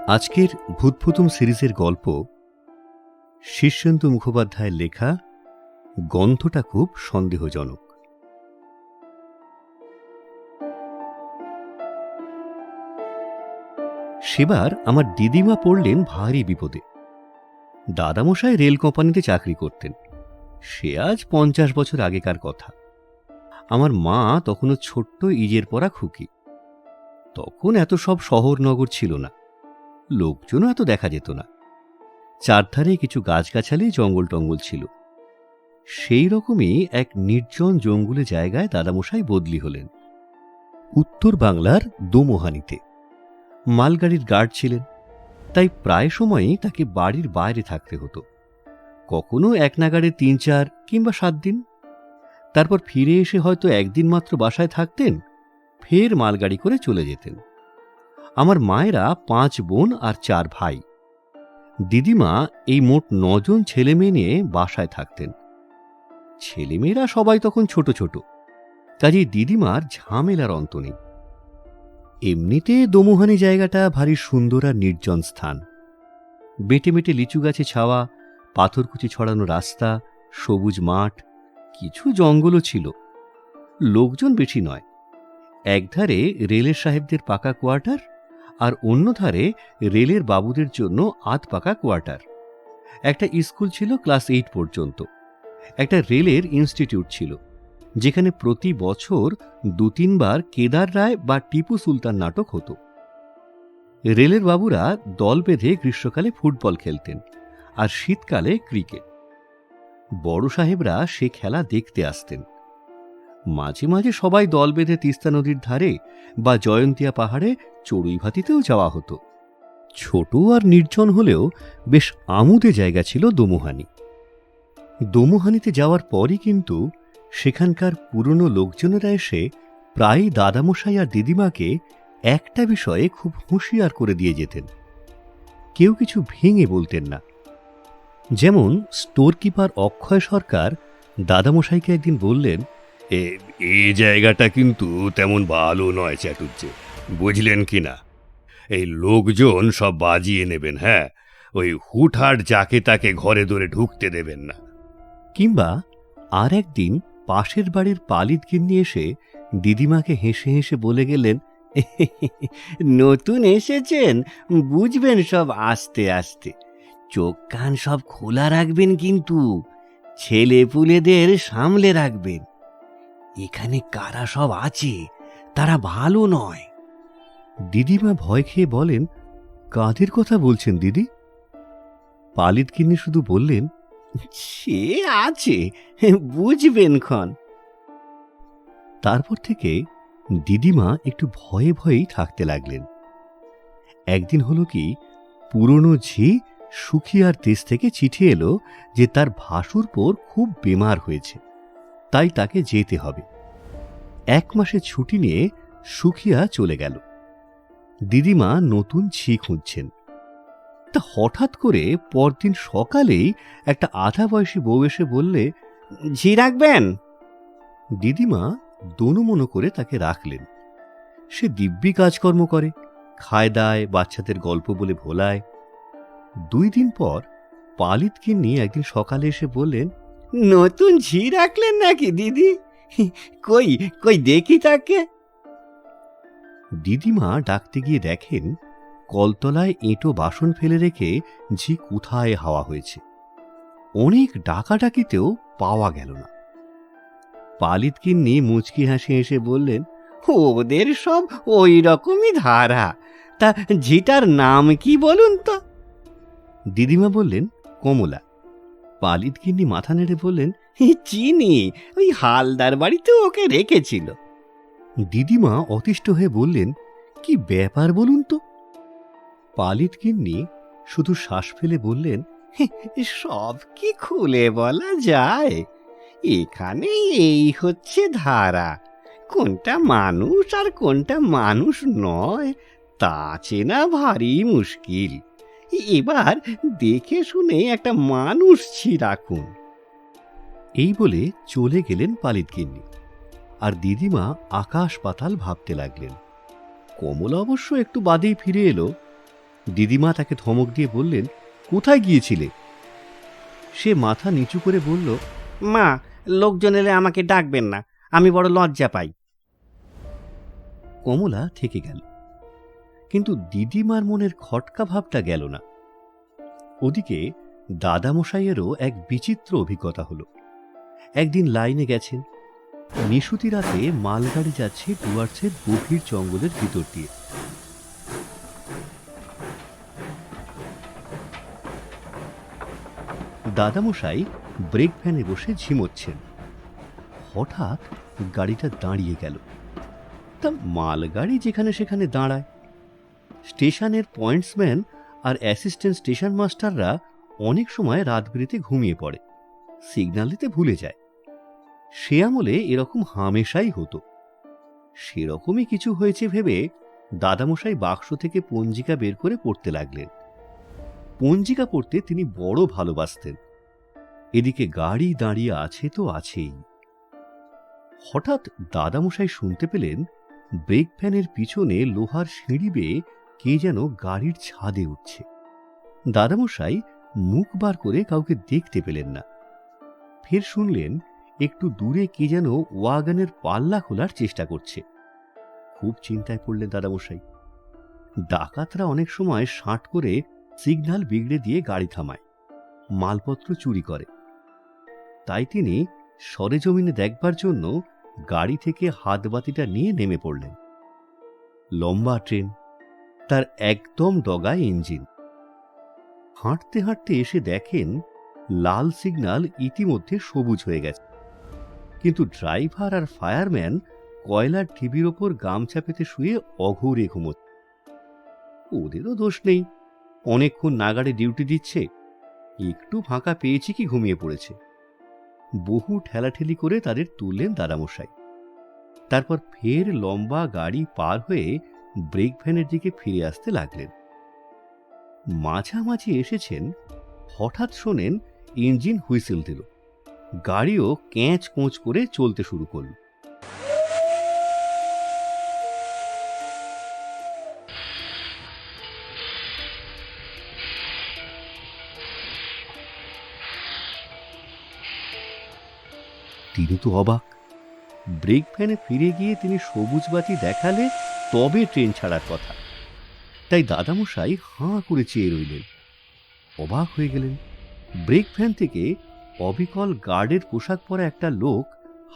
আজকের ভূতফুতুম সিরিজের গল্প শীর্ষেন্দু মুখোপাধ্যায়ের লেখা গন্ধটা খুব সন্দেহজনক। সেবার আমার দিদিমা পড়লেন ভারী বিপদে। দাদামশাই রেল কোম্পানিতে চাকরি করতেন। সে আজ 50 বছর আগেকার কথা। আমার মা তখনও ছোট্ট ইজের পরা খুকি। তখন এত সব শহর নগর ছিল না, লোকজনও এত দেখা যেত না। চারধারে কিছু গাছগাছালি জঙ্গল টঙ্গল ছিল। সেই রকমই এক নির্জন জঙ্গলে জায়গায় দাদামশাই বদলি হলেন, উত্তর বাংলার দোমোহানিতে। মালগাড়ির গার্ড ছিলেন, তাই প্রায় সময়ই তাকে বাড়ির বাইরে থাকতে হতো। কখনো এক নাগাড়ে 3-4 কিংবা 7 দিন। তারপর ফিরে এসে হয়তো একদিন মাত্র বাসায় থাকতেন, ফের মালগাড়ি করে চলে যেতেন। আমার মায়েরা 5 বোন আর 4 ভাই। দিদিমা এই মোট 9 জন ছেলে মেয়ে নিয়ে বাসায় থাকতেন। ছেলেমেয়েরা সবাই তখন ছোট ছোট, কাজেই দিদিমার ঝামেলার অন্ত নেই। এমনিতে দোমোহানি জায়গাটা ভারী সুন্দর আর নির্জন স্থান। বেটে মেটে লিচু গাছে ছাওয়া, পাথরকুচি ছড়ানো রাস্তা, সবুজ মাঠ, কিছু জঙ্গলও ছিল। লোকজন বেশি নয়। একধারে রেলের সাহেবদের পাকা কোয়ার্টার, আর অন্য ধারে রেলের বাবুদের জন্য আধ পাকা কোয়ার্টার। একটা স্কুল ছিল ক্লাস 8 পর্যন্ত। একটা রেলের ইনস্টিটিউট ছিল, যেখানে প্রতি বছর 2-3 বার কেদার রায় বা টিপু সুলতান নাটক হতো। রেলের বাবুরা দল বেঁধে গ্রীষ্মকালে ফুটবল খেলতেন, আর শীতকালে ক্রিকেট। বড় সাহেবরা সে খেলা দেখতে আসতেন। মাঝে মাঝে সবাই দল বেঁধে তিস্তা নদীর ধারে বা জয়ন্তিয়া পাহাড়ে চড়ুইভাতিতেও যাওয়া হতো। ছোট আর নির্জন হলেও বেশ আমোদে জায়গা ছিল দোমোহানি। দোমোহানিতে যাওয়ার পরই কিন্তু সেখানকার পুরনো লোকজনেরা এসে প্রায় দাদামশাই আর দিদিমাকে একটা বিষয়ে খুব হুঁশিয়ার করে দিয়ে যেতেন। কেউ কিছু ভেঙে বলতেন না। যেমন স্টোর কিপার অক্ষয় সরকার দাদামশাইকে একদিন বললেন, এই জায়গাটা কিন্তু তেমন ভালো নয় চ্যাটুর্যে, বুঝলেন কিনা? এই লোকজন সব বাজিয়ে নেবেন। হ্যাঁ, ওই হুটহাট যাকে তাকে ঘরে ধরে ঢুকতে দেবেন না। কিংবা আর একদিন পাশের বাড়ির পালিত গিন্নি এসে দিদিমাকে হেসে হেসে বলে গেলেন, নতুন এসেছেন, বুঝবেন সব আস্তে আস্তে, চোখ কান সব খোলা রাখবেন, কিন্তু ছেলে পুলেদের সামলে রাখবেন। এখানে কারা সব আছে তারা ভালো নয়। দিদিমা ভয় খেয়ে বলেন, কাদের কথা বলছেন দিদি? পালিত গিন্নি শুধু বললেন, সে আছে, বুঝবেন ক্ষণ। তারপর থেকে দিদিমা একটু ভয়ে ভয়েই থাকতে লাগলেন। একদিন হলো কি, পুরনো ঝি সুখিয়ার দেশ থেকে চিঠি এলো যে তার ভাসুরপোর খুব বেমার হয়েছে, তাই তাকে যেতে হবে। 1 মাসের ছুটি নিয়ে সুখিয়া চলে গেল। দিদিমা নতুন ঝি খুঁজছেন। তা হঠাৎ করে পরদিন সকালেই একটা আধা বয়সী বউ এসে বললে, ঝি রাখবেন? দিদিমা দোনোমনো করে তাকে রাখলেন। সে দিব্যি কাজকর্ম করে, খায় দায়, বাচ্চাদের গল্প বলে ভোলায়। 2 দিন পর পালিত গিন্নি একদিন সকালে এসে বললেন, নতুন ঝি রাখলেন নাকি দিদি? কই কই দেখি তাকে। দিদিমা ডাকতে গিয়ে দেখেন কলতলায় এঁটো বাসন ফেলে রেখে ঝি কোথায় হাওয়া হয়েছে। অনেক ডাকাডাকিতেও পাওয়া গেল না। পালিত গিন্নি মুচকি হাসি হেসে বললেন, ওদের সব ওই রকমই ধারা। তা ঝিটার নাম কি বলুন তো? দিদিমা বললেন, কমলা। পালিত গিন্নি মাথা নেড়ে বললেন, চিনি, ওই হালদার বাড়িতে ওকে রেখেছিল। দিদিমা অতিষ্ঠ হয়ে বললেন, কি ব্যাপার বলুন তো? পালিত গিন্নি শুধু শ্বাস ফেলে বললেন, সব কি খুলে বলা যায়? এখানে এই হচ্ছে ধারা। কোনটা মানুষ আর কোনটা মানুষ নয় তা চেনা ভারী মুশকিল। এবার দেখে শুনে একটা মানুষ ঝি রাখুন। এই বলে চলে গেলেন পালিত গিন্নি, আর দিদিমা আকাশ পাতাল ভাবতে লাগলেন। কমলা অবশ্য একটু বাদেই ফিরে এলো। দিদিমা তাকে ধমক দিয়ে বললেন, কোথায় গিয়েছিলে? সে মাথা নিচু করে বলল, মা, লোকজন এলে আমাকে ডাকবেন না, আমি বড় লজ্জা পাই। কমলা থেকে গেল, কিন্তু দিদিমার মনের খটকা ভাবটা গেল না। ওদিকে দাদামশাইয়েরও এক বিচিত্র অভিজ্ঞতা হলো। একদিন লাইনে গেছেন, নিশুতি রাতে মালগাড়ি যাচ্ছে ডুয়ার্সের গভীর জঙ্গলের ভিতর দিয়ে। দাদামশাই ব্রেক ভ্যানে বসে ঝিমোচ্ছেন। হঠাৎ গাড়িটা দাঁড়িয়ে গেল। তা মালগাড়ি যেখানে সেখানে দাঁড়ায়। স্টেশনের পয়েন্টসম্যান আর অ্যাসিস্ট্যান্ট স্টেশন মাস্টাররা অনেক সময় রাত বিরেতে ঘুমিয়ে পড়ে, সিগন্যাল দিতে ভুলে যায়। সে আমলে এরকম হামেশাই হতো। সেরকমই কিছু হয়েছে ভেবে দাদামশাই বাক্স থেকে পঞ্জিকা বের করে পড়তে লাগলেন। পঞ্জিকা পড়তে তিনি বড় ভালোবাসতেন। এদিকে গাড়ি দাঁড়িয়ে আছে তো আছেই। হঠাৎ দাদামশাই শুনতে পেলেন ব্রেক ভ্যানের পিছনে লোহার সিঁড়ি বেয়ে কে যেন গাড়ির ছাদে উঠছে। দাদামশাই মুখ বার করে কাউকে দেখতে পেলেন না। ফের শুনলেন একটু দূরে কে যেন ওয়াগনের পাল্লা খোলার চেষ্টা করছে। খুব চিন্তায় পড়লেন দাদামশাই। ডাকাতরা অনেক সময় শাঁট করে সিগন্যাল বিগড়ে দিয়ে গাড়ি থামায়, মালপত্র চুরি করে। তাই তিনি সরেজমিনে দেখবার জন্য গাড়ি থেকে হাতবাতিটা নিয়ে নেমে পড়লেন। লম্বা ট্রেন, তার একদম ডগায় ইঞ্জিন। হাঁটতে হাঁটতে এসে দেখেন লাল সিগন্যাল ইতিমধ্যে সবুজ হয়ে গেছে, কিন্তু ড্রাইভার আর ফায়ারম্যান কয়লার ঢিবির ওপর গামছা পেতে শুয়ে অঘোরে ঘুমোচ্ছে। ওদেরও দোষ নেই, অনেকক্ষণ নাগাড়ে ডিউটি দিচ্ছে, একটু ফাঁকা পেয়েছি কি ঘুমিয়ে পড়েছে। বহু ঠেলাঠেলি করে তাদের তুললেন দাদামশাই। তারপর ফের লম্বা গাড়ি পার হয়ে ব্রেক ভ্যানের দিকে ফিরে আসতে লাগলেন। মাঝামাঝি এসেছেন, হঠাৎ শোনেন ইঞ্জিন হুইসেল দিল। গাড়িও ক্যাঁচ কোঁচ করে চলতে শুরু করল। তিনি তো অবাক। ব্রেক ভ্যানে ফিরে গিয়ে তিনি সবুজ বাতি দেখালে তবে ট্রেন ছাড়ার কথা। তাই দাদামশাই হাঁ করে চেয়ে রইলেন, অবাক হয়ে গেলেন। ব্রেক ভ্যান থেকে অবিকল গার্ডের পোশাক পরা একটা লোক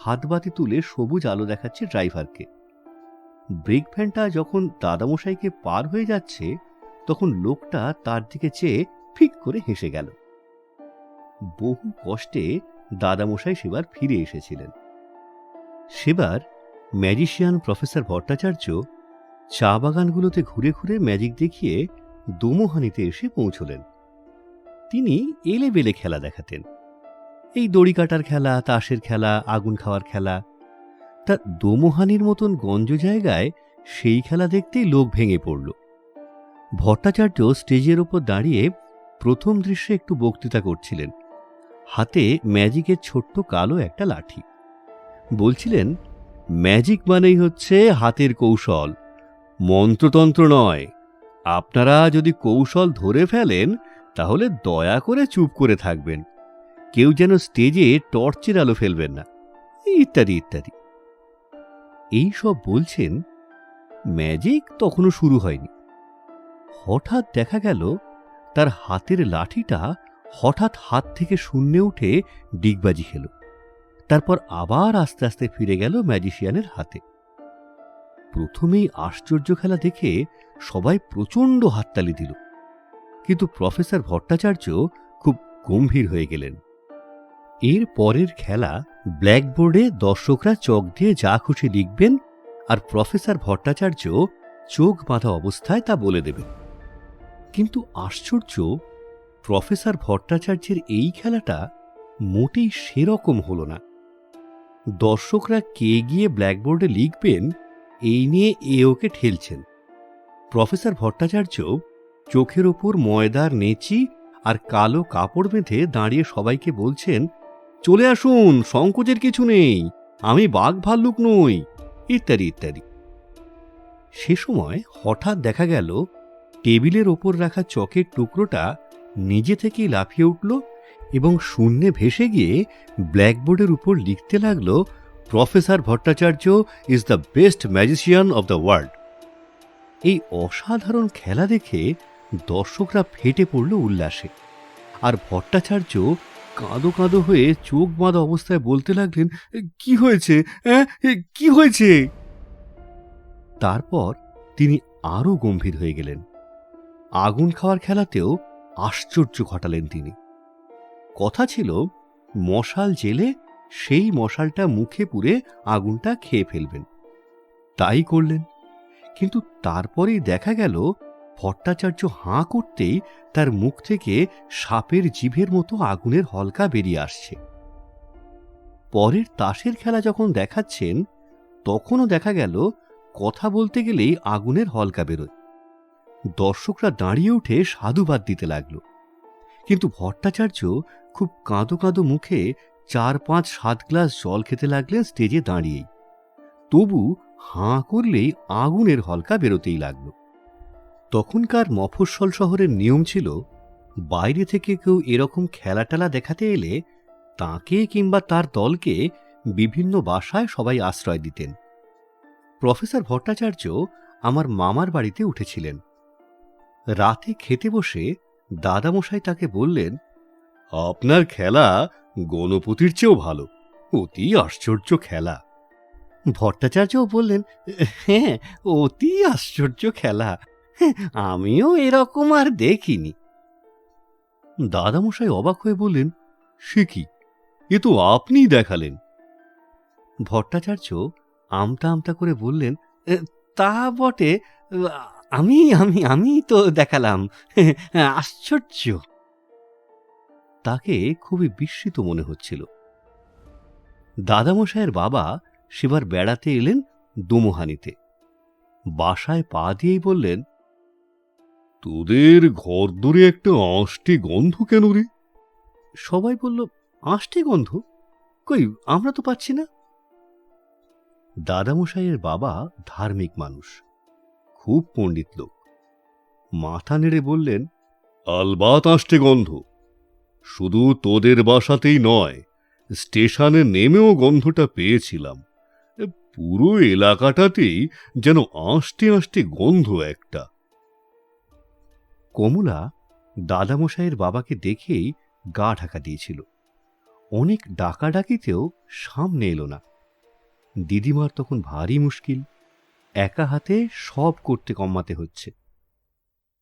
হাতবাতি তুলে সবুজ আলো দেখাচ্ছে ড্রাইভারকে। ব্রেক ভ্যানটা যখন দাদামশাইকে পার হয়ে যাচ্ছে, তখন লোকটা তার দিকে চেয়ে ফিক করে হেসে গেল। বহু কষ্টে দাদামশাই সেবার ফিরে এসেছিলেন। সেবার ম্যাজিশিয়ান প্রফেসর ভট্টাচার্য চা বাগানগুলোতে ঘুরে ঘুরে ম্যাজিক দেখিয়ে দোমোহানিতে এসে পৌঁছলেন। তিনি এলেবেলে খেলা দেখাতেন, এই দড়ি কাটার খেলা, তাসের খেলা, আগুন খাওয়ার খেলা। তা দোমোহানির মতন গঞ্জ জায়গায় সেই খেলা দেখতেই লোক ভেঙে পড়ল। ভট্টাচার্য স্টেজের ওপর দাঁড়িয়ে প্রথম দৃশ্যে একটু বক্তৃতা করছিলেন, হাতে ম্যাজিকের ছোট্ট কালো একটা লাঠি। বলছিলেন, ম্যাজিক মানেই হচ্ছে হাতের কৌশল, মন্ত্রতন্ত্র নয়। আপনারা যদি কৌশল ধরে ফেলেন তাহলে দয়া করে চুপ করে থাকবেন, কেউ যেন স্টেজে টর্চের আলো ফেলবেন না, ইত্যাদি ইত্যাদি। এই সব বলছেন, ম্যাজিক তখনও শুরু হয়নি। হঠাৎ দেখা গেল তার হাতের লাঠিটা হঠাৎ হাত থেকে শূন্যে উঠে ডিগবাজি খেল। তারপর আবার আস্তে আস্তে ফিরে গেল ম্যাজিশিয়ানের হাতে। প্রথমেই আশ্চর্য খেলা দেখে সবাই প্রচণ্ড হাততালি দিল, কিন্তু প্রফেসর ভট্টাচার্য খুব গম্ভীর হয়ে গেলেন। এর পরের খেলা ব্ল্যাকবোর্ডে দর্শকরা চক দিয়ে যা খুশি লিখবেন, আর প্রফেসর ভট্টাচার্য চোখ বাঁধা অবস্থায় তা বলে দেবেন। কিন্তু আশ্চর্য, প্রফেসর ভট্টাচার্যের এই খেলাটা মোটেই সেরকম হল না। দর্শকরা কে গিয়ে ব্ল্যাকবোর্ডে লিখবেন এই নিয়ে ওকে ঠেলছেন। প্রফেসর ভট্টাচার্য চোখের ওপর ময়দার নেচি আর কালো কাপড় বেঁধে দাঁড়িয়ে সবাইকে বলছেন, চলে আসুন, সংকোচের কিছু নেই, আমি বাঘ ভাল্লুক নই, ইত্যাদি ইত্যাদি। সে সময় হঠাৎ দেখা গেল টেবিলের ওপর রাখা চকের টুকরোটা নিজে থেকেই লাফিয়ে উঠল এবং শূন্যে ভেসে গিয়ে ব্ল্যাকবোর্ডের উপর লিখতে লাগল, professor Bhattacharya is the best magician of the world. এই অসাধারণ খেলা দেখে দর্শকরা ফেটে পড়ল উল্লাসে, আর ভট্টাচার্য কাঁদো কাঁদো হয়ে চোখ বাঁধা অবস্থায় বলতে লাগলেন, কি হয়েছে, কি হয়েছে? তারপর তিনি আরও গম্ভীর হয়ে গেলেন। আগুন খাওয়ার খেলাতেও আশ্চর্য ঘটালেন তিনি। কথা ছিল মশাল জেলে সেই মশালটা মুখে পুরে আগুনটা খেয়ে ফেলবেন। তাই করলেন, কিন্তু তারপরেই দেখা গেল ভট্টাচার্য হাঁ করতেই তার মুখ থেকে সাপের জিভের মতো আগুনের হলকা বেরিয়ে আসছে। পরের তাসের খেলা যখন দেখাচ্ছেন তখনও দেখা গেল কথা বলতে গেলেই আগুনের হলকা বেরোয়। দর্শকরা দাঁড়িয়ে উঠে সাধুবাদ দিতে লাগল, কিন্তু ভট্টাচার্য খুব কাঁদো কাঁদো মুখে 4-5-7 গ্লাস জল খেতে লাগলেন স্টেজে দাঁড়িয়েই। তবু হাঁ করলেই আগুনের হলকা বেরোতেই লাগল। তখনকার মফস্বল শহরের নিয়ম ছিল, বাইরে থেকে কেউ এরকম খেলাটেলা দেখাতে এলে তাকে কিংবা তার দলকে বিভিন্ন বাসায় সবাই আশ্রয় দিতেন। প্রফেসর ভট্টাচার্য আমার মামার বাড়িতে উঠেছিলেন। রাতে খেতে বসে দাদামশাই তাকে বললেন, আপনার খেলা গণপতির চেয়েও ভালো, অতি আশ্চর্য খেলা। ভট্টাচার্যও বললেন, হ্যাঁ, অতি আশ্চর্য খেলা, আমিও এরকম আর দেখিনি। দাদামশাই অবাক হয়ে বললেন, সে কি, এ তো আপনিই দেখালেন। ভট্টাচার্য আমতা আমতা করে বললেন, তা বটে, আমি আমি আমি তো দেখালাম, আশ্চর্য। তাকে খুবই বিস্মিত মনে হচ্ছিল। দাদামশাইয়ের বাবা সেবার বেড়াতে এলেন দোমোহানিতে। বাসায় পা দিয়েই বললেন, তোদের ঘর দূরে একটা আঁশটে গন্ধ কেন রে? সবাই বলল, আঁশটে গন্ধ? কই, আমরা তো পাচ্ছি না। দাদামশাইয়ের বাবা ধার্মিক মানুষ, খুব পণ্ডিত লোক। মাথা নেড়ে বললেন, আলবাত আঁশটে গন্ধ। শুধু তোদের বাসাতেই নয়, স্টেশনে নেমেও গন্ধটা পেয়েছিলাম। পুরো এলাকাটাতেই যেন আঁশটে আঁশটে গন্ধ একটা। কমলা দাদামশাইয়ের বাবাকে দেখেই গা ঢাকা দিয়েছিল। অনেক ডাকাডাকিতেও সামনে এলো না। দিদিমার তখন ভারী মুশকিল, একা হাতে সব করতে কমাতে হচ্ছে।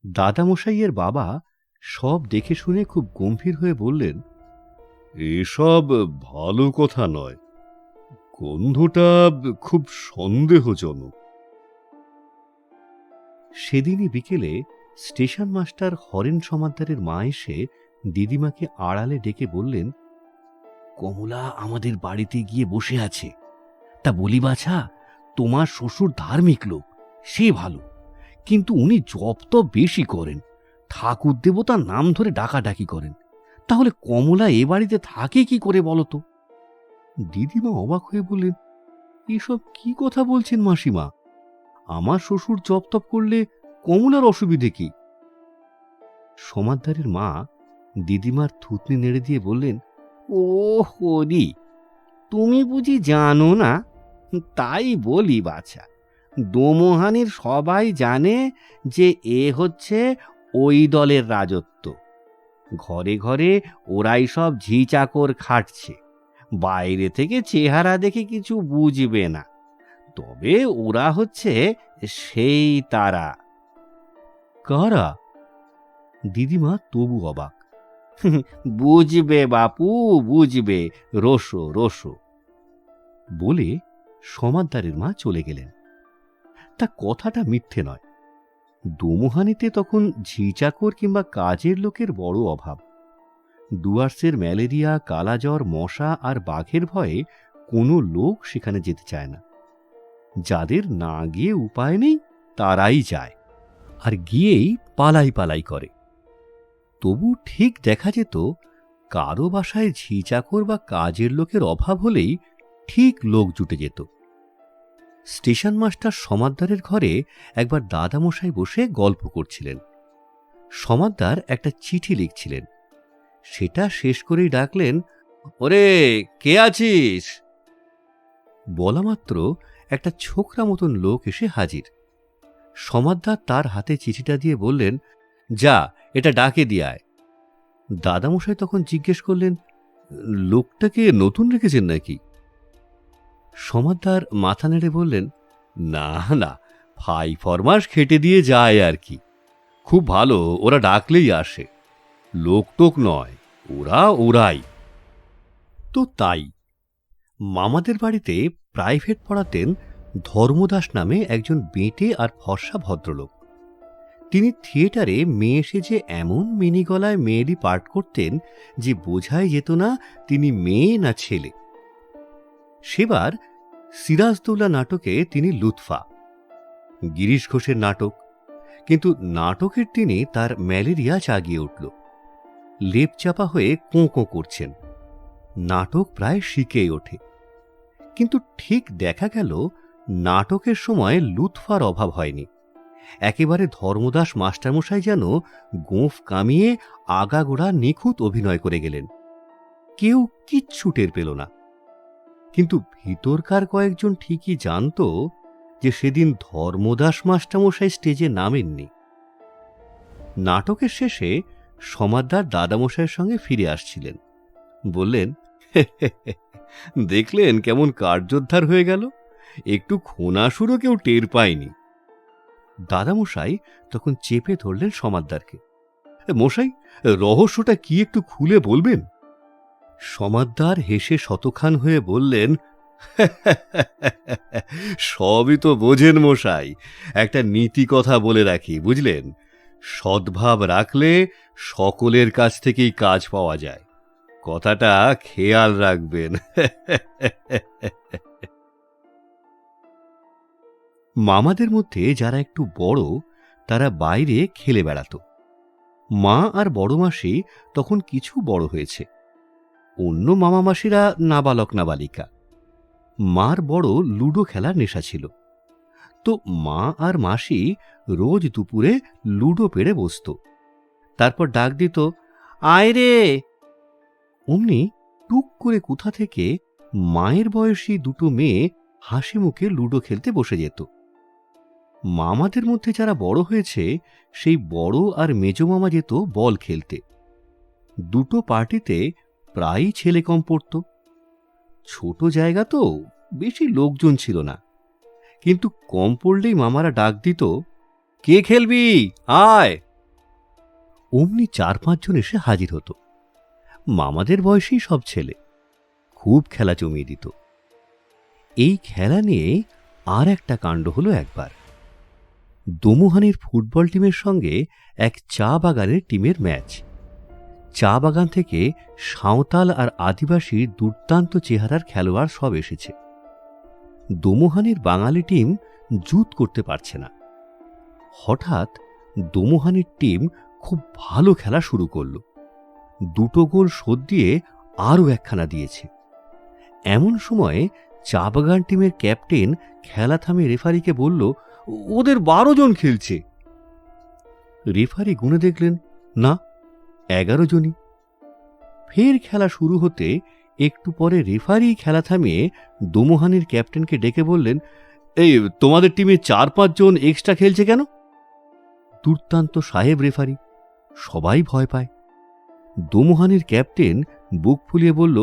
দাদামশাইয়ের বাবা সব দেখে শুনে খুব গম্ভীর হয়ে বললেন, এসব ভালো কথা নয়, গন্ধটা খুব সন্দেহজনক। সেদিনই বিকেলে স্টেশন মাস্টার হরেন সমাদ্দারের মা এসে দিদিমাকে আড়ালে ডেকে বললেন, কমলা আমাদের বাড়িতে গিয়ে বসে আছে, তা বলি বাছা, তোমার শ্বশুর ধার্মিক লোক, সে ভালো, কিন্তু উনি জপ তপ বেশি করেন, ঠাকুর দেবতার নাম ধরে ডাকাডাকি করেন, তাহলে কমলা এ বাড়িতে থাকে কি করে বলতো? দিদিমা অবাক হয়ে বললেন, এসব কি কথা বলছেন মাসিমা? আমার শ্বশুর জপ তপ করলে কমলার অসুবিধে কি? সমাদ্দারের মা দিদিমার থুতনি নেড়ে দিয়ে বললেন, ও হরি, তুমি বুঝি জানো না? তাই বলি বাছা, দোমোহানির সবাই জানে যে এ হচ্ছে ওই দলের রাজত্ব। ঘরে ঘরে ওরাই সব ঝি চাকর খাটছে, বাইরে থেকে চেহারা দেখে কিছু বুঝবে না, তবে ওরা হচ্ছে সেই তারা। কারা? দিদিমা তবু অবাক। বুঝবে বাপু, বুঝবে, রোসো রোসো বলে সমাদ্দারের মা চলে গেলেন। তা কথাটা মিথ্যে নয়। দোমোহানিতে তখন ঝিচাকর কিংবা কাজের লোকের বড় অভাব। ডুয়ার্সের ম্যালেরিয়া, কালাজ্বর, মশা আর বাঘের ভয়ে কোনো লোক সেখানে যেতে চায় না। যাদের না গিয়ে উপায় নেই তারাই যায়, আর গিয়েই পালাই পালাই করে। তবু ঠিক দেখা যেত, কারো বাসায় ঝিচাকর বা কাজের লোকের অভাব হলেই ঠিক লোক জুটে যেত। স্টেশন মাস্টার সমাদ্দারের ঘরে একবার দাদামশাই বসে গল্প করছিলেন। সমাদদার একটা চিঠি লিখছিলেন। সেটা শেষ করেই ডাকলেন, ওরে কে আছিস? বলা মাত্র একটা ছোকরা মতন লোক এসে হাজির। সমাদদার তার হাতে চিঠিটা দিয়ে বললেন, যা এটা ডাকে দিয়ে আয়। দাদামশাই তখন জিজ্ঞেস করলেন, লোকটাকে নতুন রেখেছেন নাকি? সমাদদার মাথা নেড়ে বললেন, না না, ফাই ফরমাস খেটে দিয়ে যায় আর কি। খুব ভালো, ওরা ডাকলেই আসে, লোক টোক নয়, ওরাই। তো তাই মামাদের বাড়িতে প্রাইভেট পড়াতেন ধর্মদাস নামে একজন বেঁটে আর ফর্সা ভদ্রলোক। তিনি থিয়েটারে মেয়ে সেজে এমন মিনি গলায় মেয়েলি পাঠ করতেন যে বোঝাই যেত না তিনি মেয়ে না ছেলে। সেবার সিরাজদৌল্লা নাটকে তিনি লুৎফা। গিরিশ ঘোষের নাটক, কিন্তু নাটকের দিনে তার ম্যালেরিয়া জাগিয়ে উঠল। লেপ চাপা হয়ে কোঁ কোঁ করছেন। নাটক প্রায় শিখেই ওঠে, কিন্তু ঠিক দেখা গেল নাটকের সময় লুৎফার অভাব হয়নি। একেবারে ধর্মদাস মাস্টারমশাই যেন গোঁফ কামিয়ে আগাগোড়া নিখুঁত অভিনয় করে গেলেন। কেউ কিচ্ছু টের পেল না, কিন্তু ভিতরকার কয়েকজন ঠিকই জানত যে সেদিন ধর্মদাস মাস্টারমশাই স্টেজে নামেননি। নাটকের শেষে সমাদদার দাদামশাইয়ের সঙ্গে ফিরে আসছিলেন। বললেন, দেখলেন কেমন কার্যোদ্ধার হয়ে গেল, একটু খোনাসুরও কেউ টের পায়নি। দাদামশাই তখন চেপে ধরলেন সমাদদারকে। মশাই, রহস্যটা কি একটু খুলে বলবেন? সমাদদার হেসে শতখান হয়ে বললেন, সবই তো বোঝেন মশাই, একটা নীতি কথা বলে রাখি, বুঝলেন? সদ্ভাব রাখলে সকলের কাছ থেকেই কাজ পাওয়া যায়, কথাটা খেয়াল রাখবেন। মামাদের মধ্যে যারা একটু বড় তারা বাইরে খেলে বেড়াত। মা আর বড় মাসি তখন কিছু বড় হয়েছে, অন্য মামা মাসিরা নাবালক নাবালিকা। মার বড় লুডো খেলার নেশা ছিল, তো মা আর মাসি রোজ দুপুরে লুডো পেড়ে বসত। তারপর ডাক দিত, আয় রে। অমনি টুক করে কোথা থেকে মায়ের বয়সী দুটো মেয়ে হাসি মুখে লুডো খেলতে বসে যেত। মামাদের মধ্যে যারা বড় হয়েছে সেই বড় আর মেজো মামা যেত বল খেলতে। দুটো পার্টিতে প্রায়ই ছেলে কম পড়ত। ছোট জায়গা তো, বেশি লোকজন ছিল না, কিন্তু কম পড়লেই মামারা ডাক দিত, কে খেলবি আয়। অমনি 4-5 জন এসে হাজির হতো। মামাদের বয়সী সব ছেলে খুব খেলা জমিয়ে দিত। এই খেলা নিয়ে আর একটা কাণ্ড হলো একবার। দমুহানির ফুটবল টিমের সঙ্গে এক চা বাগানের টিমের ম্যাচ। চা বাগান থেকে সাঁওতাল আর আদিবাসী দুর্দান্ত চেহারার খেলোয়াড় সব এসেছে। দমুহানির বাঙালি টিম জুত করতে পারছে না। হঠাৎ দমুহানির টিম খুব ভালো খেলা শুরু করল। 2 গোল শোধ দিয়ে আরও একখানা দিয়েছে। এমন সময়ে চা বাগান টিমের ক্যাপ্টেন খেলা থামিয়ে রেফারিকে বলল, ওদের 12 জন খেলছে। রেফারি গুনে দেখলেন, না, 11 জনই। ফের খেলা শুরু হতে একটু পরে রেফারি খেলা থামিয়ে দমুহানির ক্যাপ্টেনকে ডেকে বললেন, এই তোমাদের টিমে 4-5 জন এক্সট্রা খেলছে কেন? দুর্দান্ত সাহেব রেফারি, সবাই ভয় পায়। দমুহানির ক্যাপ্টেন বুক ফুলিয়ে বলল,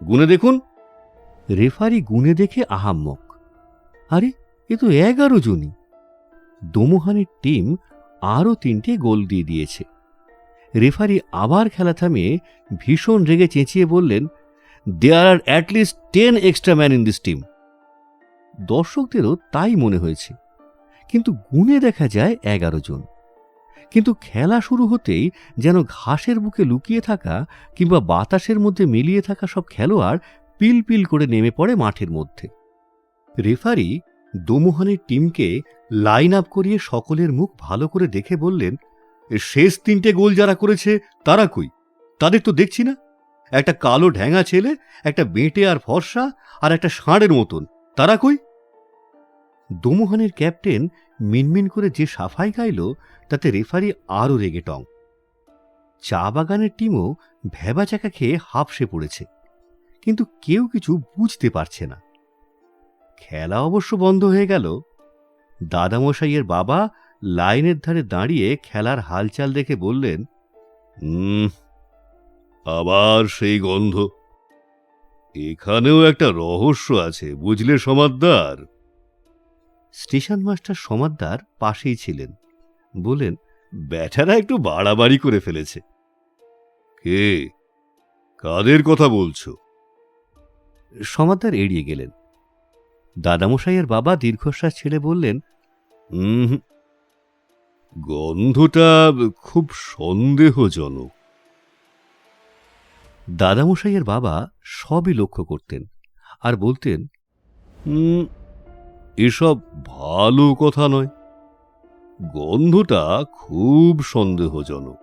গুনে দেখুন। রেফারি গুনে দেখে আহাম্মক, আরে এ তো 11 জনই। দমুহানির টিম আরও 3টে গোল দিয়ে দিয়েছে। রেফারি আবার খেলা থামিয়ে ভীষণ রেগে চেঁচিয়ে বললেন, দেয়ার আর অ্যাটলিস্ট 10 extra man in this team. দর্শকদেরও তাই মনে হয়েছে, কিন্তু গুনে দেখা যায় 11 জন। কিন্তু খেলা শুরু হতেই যেন ঘাসের বুকে লুকিয়ে থাকা কিংবা বাতাসের মধ্যে মিলিয়ে থাকা সব খেলোয়াড় পিল পিল করে নেমে পড়ে মাঠের মধ্যে। রেফারি দমুহানির টিমকে লাইন আপ করিয়ে সকলের মুখ ভালো করে দেখে বললেন, শেষ 3টে গোল যারা করেছে তারা কই? তাদের তো দেখছি না। একটা কালো ঢ্যাঙা ছেলে, একটা বেঁটে আর ফর্সা, আর একটা ষাঁড়ের মতন, তারা কই? দমুহানির ক্যাপ্টেন মিনমিন করে যে সাফাই গাইল তাতে রেফারি আরও রেগে টং। চা বাগানের টিমও ভ্যাবাচাকা খেয়ে হাঁফসে পড়েছে, কিন্তু কেউ কিছু বুঝতে পারছে না। খেলা অবশ্য বন্ধ হয়ে গেল। দাদামশাইয়ের বাবা লাইনের ধারে দাঁড়িয়ে খেলার হালচাল দেখে বললেন, আবার সেই গন্ধ। এখানেও একটা রহস্য আছে, বুঝলে সমাদ্দার? স্টেশন মাস্টার সমাদ্দার পাশেই ছিলেন। বলেন, ব্যাটারা একটু বাড়াবাড়ি করে ফেলেছে। কে, কাদের কথা বলছো? সমাদ্দার এড়িয়ে গেলেন। দাদামশাইয়ের বাবা দীর্ঘশ্বাস ছেড়ে বললেন, গন্ধটা খুব সন্দেহজনক। দাদামশাইয়ের বাবা সবই লক্ষ্য করতেন আর বলতেন, এসব ভালো কথা নয়, গন্ধটা খুব সন্দেহজনক।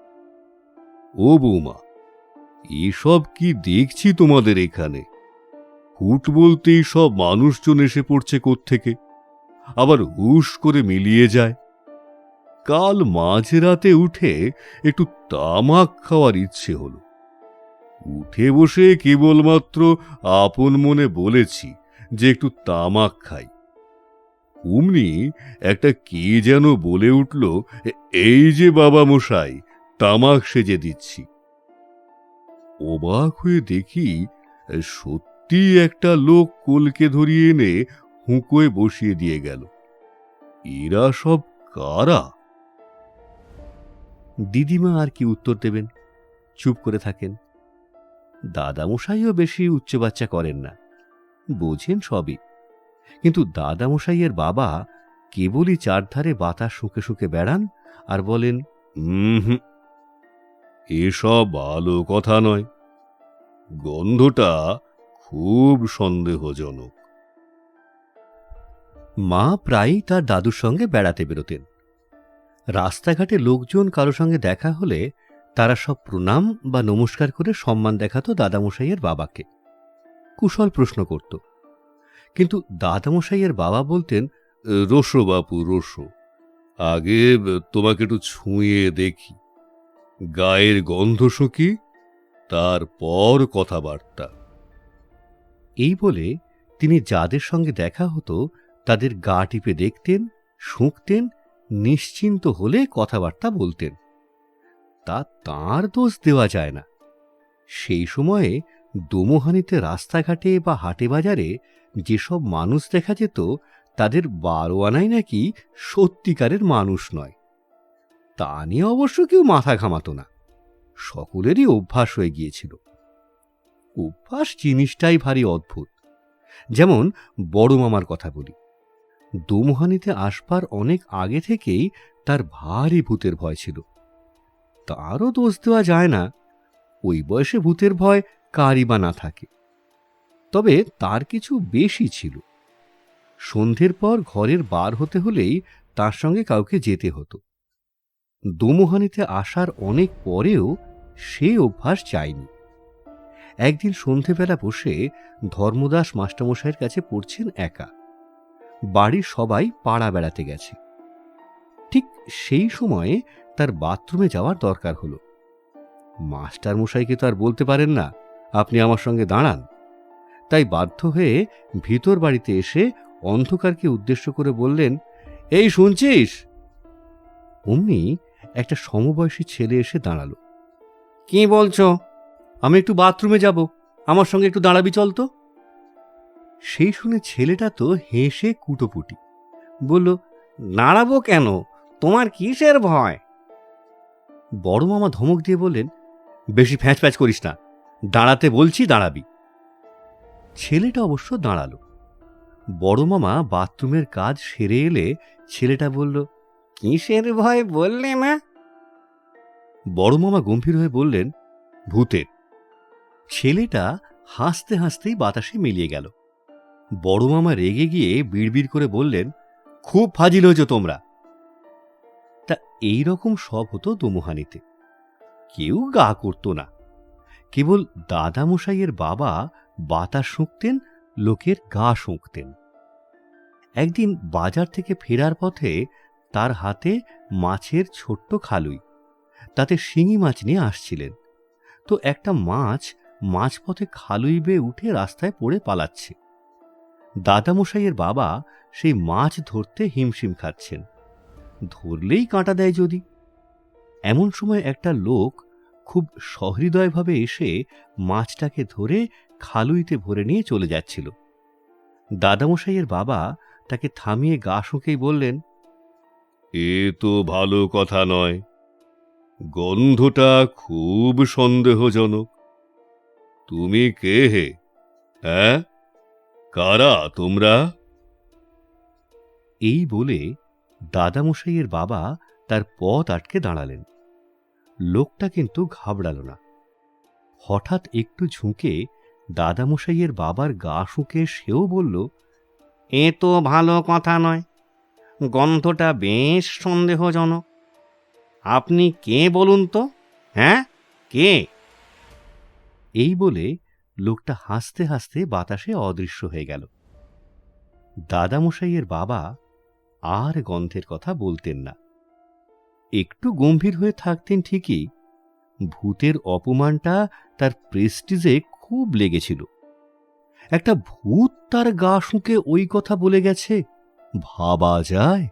ও বৌমা, এসব কি দেখছি তোমাদের এখানে? হুট বলতেই সব মানুষজন এসে পড়ছে কোত্থেকে, আবার হুশ করে মিলিয়ে যায়। কাল মাঝরাতে উঠে একটু তামাক খাওয়ার ইচ্ছে হলো। উঠে বসে কেবলমাত্র আপন মনে বলেছি যে একটু তামাক খাই। অমনি একটা কে যেন বলে উঠল, এই যে বাবা মশাই, তামাক সেজে দিচ্ছি। অবাক হয়ে দেখি সত্যি একটা লোক কোলকে ধরিয়ে এনে হুঁকোয় বসিয়ে দিয়ে গেল। এরা সব কারা? দিদিমা আর কি উত্তর দেবেন, চুপ করে থাকেন। দাদামশাইও বেশি উচ্চবাচ্চা করেন না, বোঝেন সবই। কিন্তু দাদামশাইয়ের বাবা কেবলই চারধারে বাতাস শুঁকে শুঁকে বেড়ান আর বলেন, এসব ভালো কথা নয়, গন্ধটা খুব সন্দেহজনক। মা প্রায়ই তার দাদুর সঙ্গে বেড়াতে বেরোতেন। রাস্তাঘাটে লোকজন কারো সঙ্গে দেখা হলে তারা সব প্রণাম বা নমস্কার করে সম্মান দেখাত দাদামশাইয়ের বাবাকে, কুশল প্রশ্ন করত। কিন্তু দাদামশাইয়ের বাবা বলতেন, রোসো বাপু রোসো, আগে তোমাকে একটু ছুঁয়ে দেখি, গায়ের গন্ধ শুকি, তারপর কথাবার্তা। এই বলে তিনি যাদের সঙ্গে দেখা হতো তাদের গা টিপে দেখতেন, শুঁকতেন, নিশ্চিন্ত হলে কথাবার্তা বলতেন। তা তাঁর দোষ দেওয়া যায় না। সেই সময়ে দোমোহানিতে রাস্তাঘাটে বা হাটে বাজারে যেসব মানুষ দেখা যেত তাদের 12 আনাই নাকি সত্যিকারের মানুষ নয়। তা নিয়ে অবশ্য কেউ মাথা ঘামাত না, সকলেরই অভ্যাস হয়ে গিয়েছিল। অভ্যাস জিনিসটাই ভারী অদ্ভুত। যেমন বড় মামার কথা বলি, দোমোহানিতে আসবার অনেক আগে থেকেই তার ভারী ভূতের ভয় ছিল। তারও দোষ দেওয়া যায় না, ওই বয়সে ভূতের ভয় কারই বা না থাকে। তবে তার কিছু বেশি ছিল। সন্ধ্যের পর ঘরের বার হতে হলেই তার সঙ্গে কাউকে যেতে হতো। দোমোহানিতে আসার অনেক পরেও সে অভ্যাস যায়নি। একদিন সন্ধেবেলা বসে ধর্মদাস মাস্টারমশাইয়ের কাছে পড়ছেন একা। বাড়ির সবাই পাড়া বেড়াতে গেছে। ঠিক সেই সময়ে তার বাথরুমে যাওয়ার দরকার হলো। মাস্টারমশাইকে তো আর বলতে পারেন না, আপনি আমার সঙ্গে দাঁড়ান। তাই বাধ্য হয়ে ভিতর বাড়িতে এসে অন্ধকারকে উদ্দেশ্য করে বললেন, এই শুনছিস? অমনি একটা সমবয়সী ছেলে এসে দাঁড়ালো। কি বলছো? আমি একটু বাথরুমে যাব, আমার সঙ্গে একটু দাঁড়াবি চল তো। সেই শুনে ছেলেটা তো হেসে কুটোপুটি বলল, দাঁড়াবো কেন? তোমার কিসের ভয়? বড় মামা ধমক দিয়ে বললেন, বেশি ফ্যাঁচ প্যাঁচ করিস না, দাঁড়াতে বলছি দাঁড়াবি। ছেলেটা অবশ্য দাঁড়ালো। বড় মামা বাথরুমের কাজ সেরে এলে ছেলেটা বলল, কিসের ভয় বললে না? বড় মামা গম্ভীর হয়ে বললেন, ভূতের। ছেলেটা হাসতে হাসতেই বাতাসে মিলিয়ে গেল। বড় মামা রেগে গিয়ে বিড়বিড় করে বললেন, খুব ফাজিল হয়েছ তোমরা। তা এই রকম সব হতো দোমোহানিতে। কেউ গা করত না। কেবল দাদামশাইয়ের বাবা বাতাস শুঁকতেন, লোকের গা শুঁকতেন। একদিন বাজার থেকে ফেরার পথে তার হাতে মাছের ছোট্ট খালুই, তাতে শিঙি মাছ নিয়ে আসছিলেন। তো একটা মাছ মাঝপথে খালুই বেয়ে উঠে রাস্তায় পড়ে পালাচ্ছে। দাদামশাইয়ের বাবা সেই মাছ ধরতে হিমশিম খাচ্ছেন, ধরলেই কাঁটা দেয় যদি। এমন সময় একটা লোক খুব সহৃদয়ভাবে এসে মাছটাকে ধরে খালুইতে ভরে নিয়ে চলে যাচ্ছিল। দাদামশাইয়ের বাবা তাকে থামিয়ে গা শুঁকেই বললেন, এ তো ভালো কথা নয়, গন্ধটা খুব সন্দেহজনক। তুমি কে হে? হ্যাঁ, কারা তোমরা? এই বলে দাদামশাইয়ের বাবা তার পথ আটকে দাঁড়ালেন। লোকটা কিন্তু ঘাবড়াল না। হঠাৎ একটু ঝুঁকে দাদামশাইয়ের বাবার গা শুঁকে সেও বলল, এ তো ভালো কথা নয়, গন্ধটা বেশ সন্দেহজনক। আপনি কে বলুন তো? হ্যাঁ, কে? এই বলে লোকটা হাসতে হাসতে বাতাসে অদৃশ্য হয়ে গেল। দাদামশাইয়ের বাবা আর গন্ধের কথা বলতেন না। একটু গম্ভীর হয়ে থাকতেন ঠিকই, ভূতের অপমানটা তার প্রেস্টিজে খুব লেগেছিল। একটা ভূত তার গা শুঁকে ওই কথা বলে গেছে, ভাবা যায়?